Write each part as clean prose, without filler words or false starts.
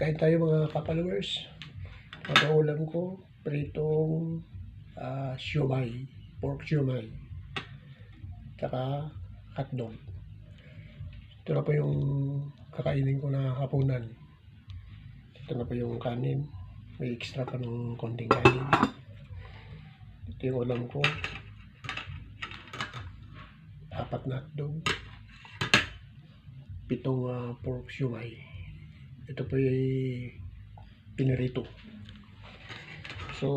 Kain tayo mga ka-followers. Ang ulam ko, pritong siomay, pork siomay, tsaka hotdog. Ito na po yung kakainin ko na hapunan. Ito na po yung kanin. May extra pa ng konting kanin. Ito yung ulam ko. 4 na hotdog. 7 pork siomay. Ito po yung pinirito. So,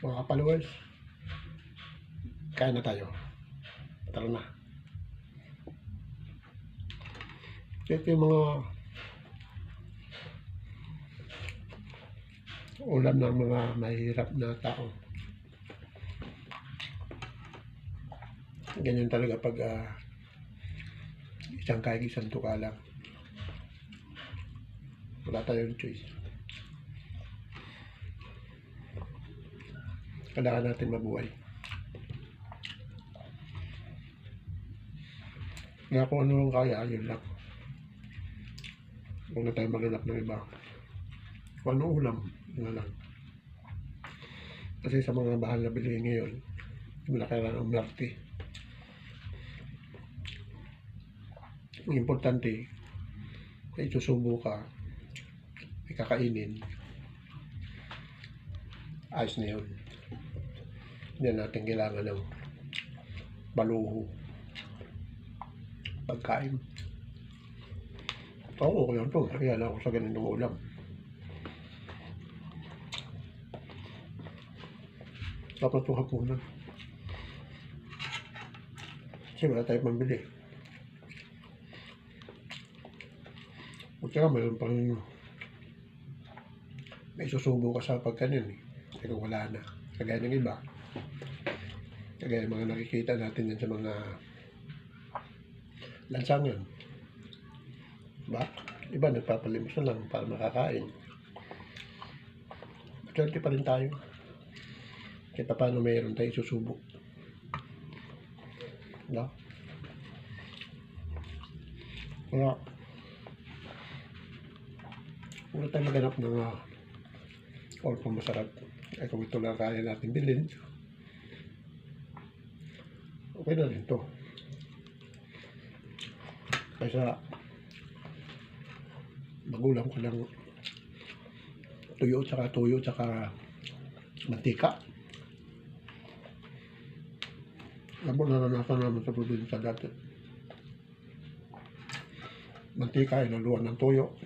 mga followers, kain na tayo. Tara na. Ito yung mga ulam ng mga mahirap na tao. Ganyan talaga pag isang kain, isang tuka lang. Wala tayong choice. Kailangan natin mabuhay. Kaya kung ano lang kaya, yun lang. Huwag na tayo maghanap ng iba. Kung ano ulam, yun lang. Kasi sa mga bahal na bilihin ngayon, hindi mo na kailangan ng milk. Ang importante, kung isusubo ka, may kakainin, ayos na yun. Hindi natin kailangan ng baluho pagkain. Oo, okay lang ito. Kaya na ako sa ganitong ulam. Dapat itong hapunan. Kasi wala tayo pambili. At saka mayroon pang may susubo ka sa pagkanin eh. Pero wala na. Kagaya ng iba. Kagaya mga nakikita natin yan sa mga lansangan. Diba? Iba nagpapalimos na lang para makakain. Maswerte pa rin tayo. Kaya paano mayroon tayo susubo. Diba? Kaya wala tayo maganap ng all pang masarap. Ay kung ito lang kaya natin bilhin, okay na rin ito. Kaysa magulam ko ng tuyo tsaka mantika. Alam mo, naranasan naman sa probinsya dati. Mantika ay naluwan ng tuyo.